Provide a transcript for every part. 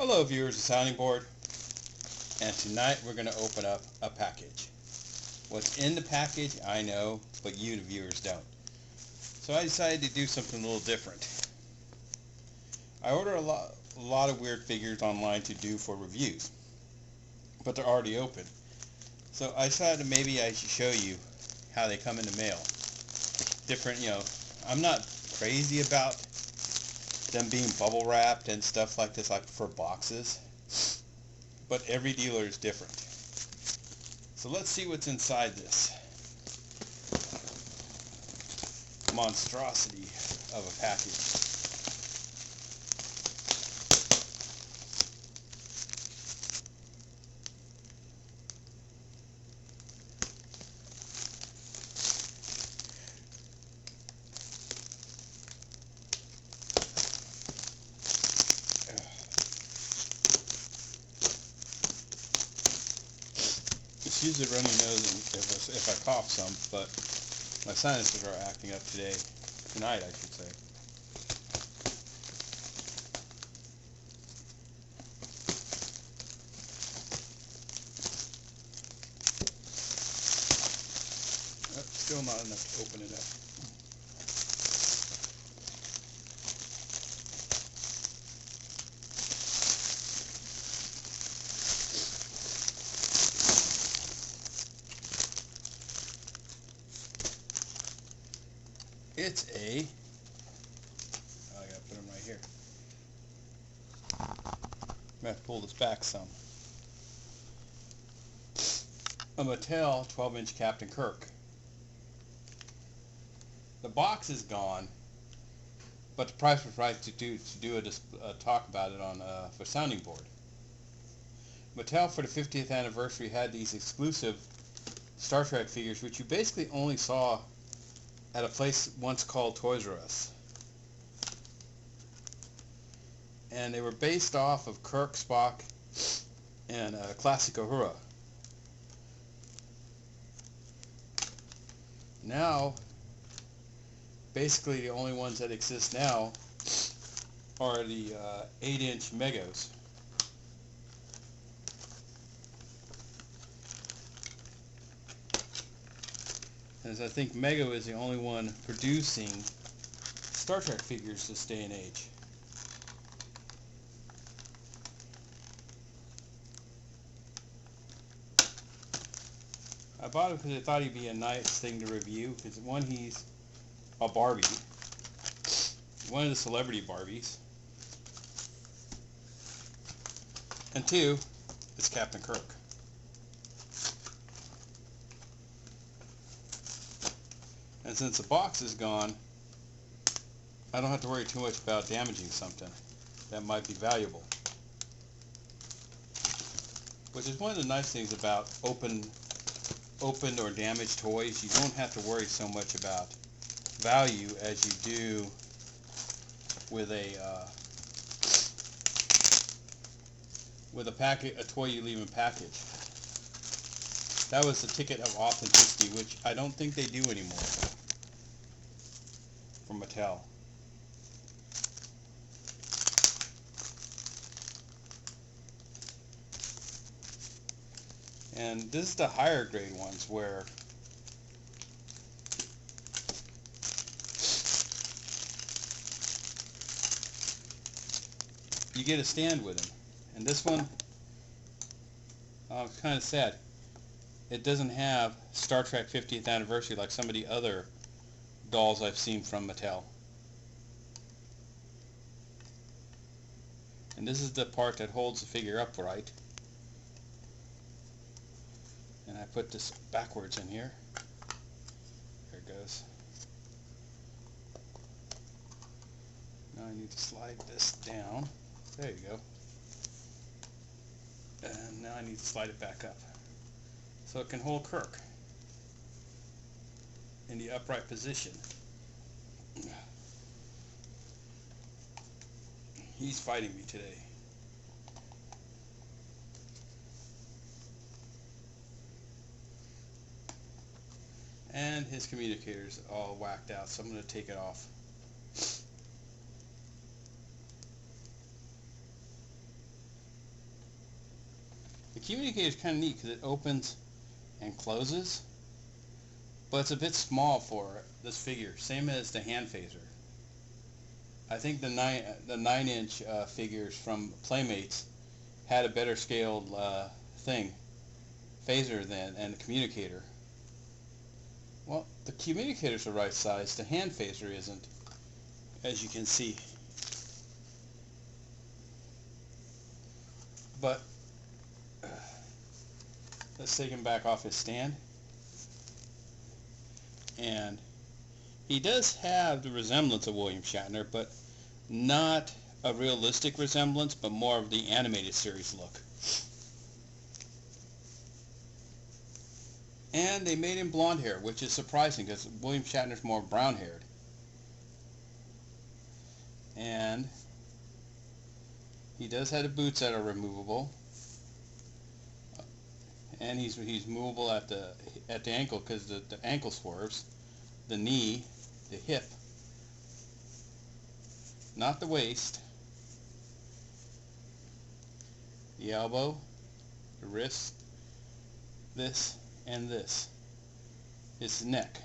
Hello viewers of Sounding Board, and tonight we're going to open up a package. What's in the package I know, but you the viewers don't. So I decided to do something a little different. I ordered a lot of weird figures online to do for reviews, but they're already open. So I decided maybe I should show you how they come in the mail. Different, I'm not crazy about them being bubble wrapped and stuff like this. I prefer boxes, but every dealer is different. So let's see what's inside this monstrosity of a package. Excuse the runny nose if I cough some, but my sinuses are acting up tonight I should say. Still not enough to open it up. It's I gotta put them right here. I'm gonna have to pull this back some. A Mattel 12-inch Captain Kirk. The box is gone, but the price was right to do a talk about it on for Sounding Board. Mattel for the 50th anniversary had these exclusive Star Trek figures, which you basically only saw at a place once called Toys R Us. And they were based off of Kirk, Spock, and classic Uhura. Now, basically the only ones that exist now are the 8-inch Megos. As I think Mego is the only one producing Star Trek figures this day and age. I bought him because I thought he'd be a nice thing to review, because one, he's a Barbie, one of the celebrity Barbies, and two, it's Captain Kirk. And since the box is gone, I don't have to worry too much about damaging something that might be valuable. Which is one of the nice things about opened or damaged toys. You don't have to worry so much about value as you do with a toy you leave in package. That was the ticket of authenticity, which I don't think they do anymore from Mattel. And this is the higher grade ones where you get a stand with them. And this one, it's kind of sad. It doesn't have Star Trek 50th anniversary like some of the other dolls I've seen from Mattel. And this is the part that holds the figure upright. And I put this backwards in here. There it goes. Now I need to slide this down. There you go. And now I need to slide it back up, so it can hold Kirk in the upright position. He's fighting me today. And his communicator's all whacked out, so I'm going to take it off. communicator is kind of neat because it opens and closes, but it's a bit small for this figure, same as the hand phaser. I think the 9-inch figures from Playmates had a better scaled phaser and communicator. Well, the communicator's the right size, the hand phaser isn't, as you can see. But let's take him back off his stand. And he does have the resemblance of William Shatner, but not a realistic resemblance, but more of the animated series look. And they made him blonde hair, which is surprising because William Shatner's more brown haired. And he does have the boots that are removable. And he's movable at the ankle because the ankle swerves, the knee, the hip, not the waist, the elbow, the wrist, this and this, his neck.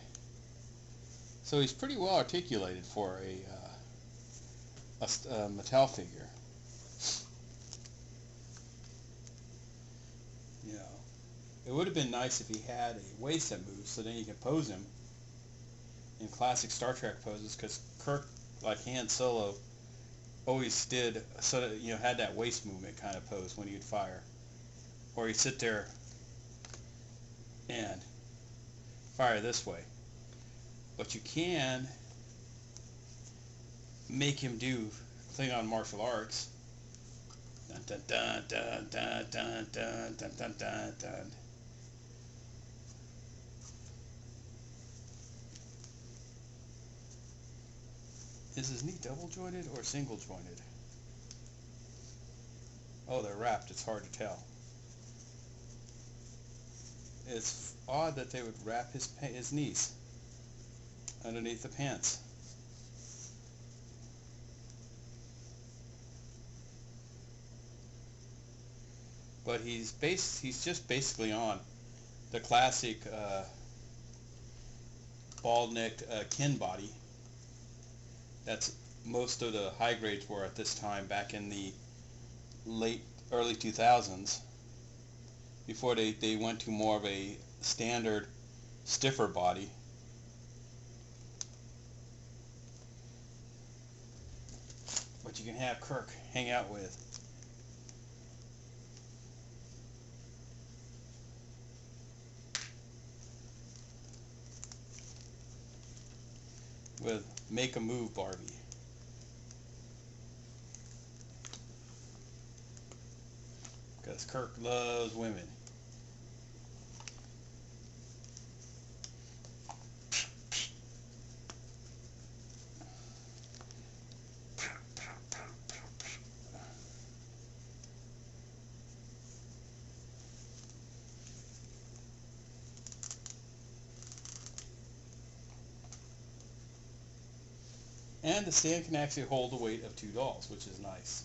So he's pretty well articulated for a Mattel figure. You know, it would have been nice if he had a waist that moves, so then you can pose him in classic Star Trek poses, because Kirk, like Han Solo, always did sort of, you know, had that waist movement kind of pose when he would fire, or he'd sit there and fire this way. But you can make him do Klingon martial arts. Dun dun dun dun dun dun dun dun dun dun dun. Is his knee double jointed or single jointed? Oh, they're wrapped. It's hard to tell. It's odd that they would wrap his knees underneath the pants. But he's just basically on the classic bald-necked kin body. That's most of the high grades were at this time, back in the early 2000s, before they went to more of a standard stiffer body. But you can have Kirk hang out with Make a Move Barbie. Because Kirk loves women. And the stand can actually hold the weight of 2 dolls, which is nice.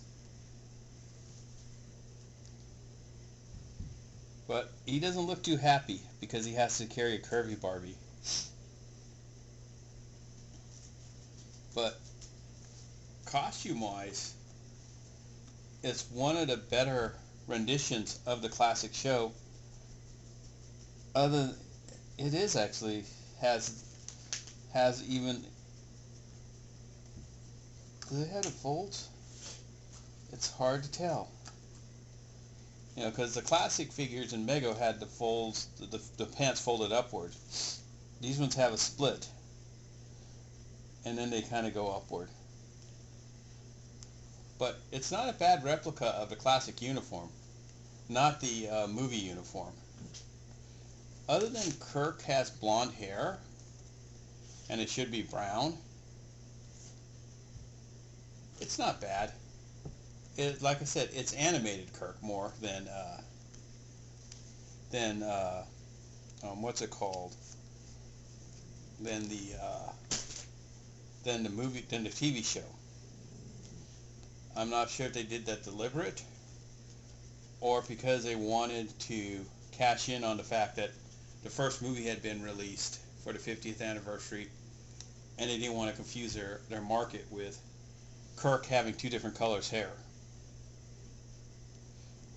But he doesn't look too happy because he has to carry a curvy Barbie. But costume-wise, it's one of the better renditions of the classic show. It is actually has even. Do they have the folds? It's hard to tell. You know, because the classic figures in Mego had the folds, the pants folded upward. These ones have a split, and then they kind of go upward. But it's not a bad replica of the classic uniform, not the movie uniform. Other than Kirk has blonde hair, and it should be brown, it's not bad. Like I said, it's animated Kirk more than what's it called? Than the TV show. I'm not sure if they did that deliberate or because they wanted to cash in on the fact that the first movie had been released for the 50th anniversary, and they didn't want to confuse their market with Kirk having two different colors hair.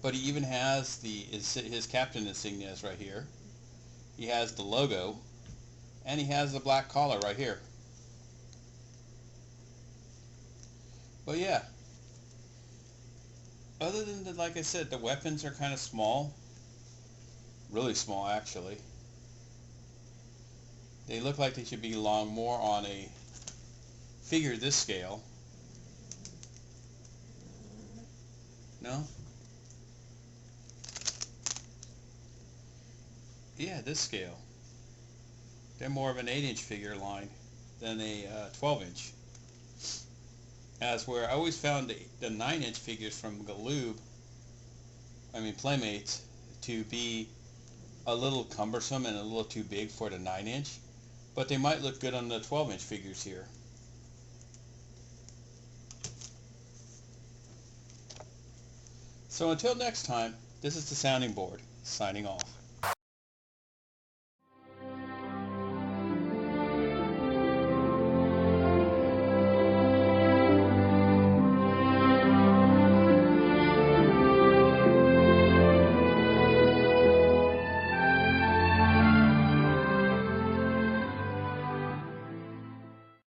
But he even has his captain insignias right here. He has the logo, and he has the black collar right here. But yeah, other than the, like I said, the weapons are kind of small, really small actually. They look like they should belong more on a figure this scale. No? Yeah, this scale. They're more of an 8-inch figure line than a 12-inch. As where I always found the 9-inch figures from Playmates, to be a little cumbersome and a little too big for the 9-inch. But they might look good on the 12-inch figures here. So until next time, this is the Sounding Board, signing off.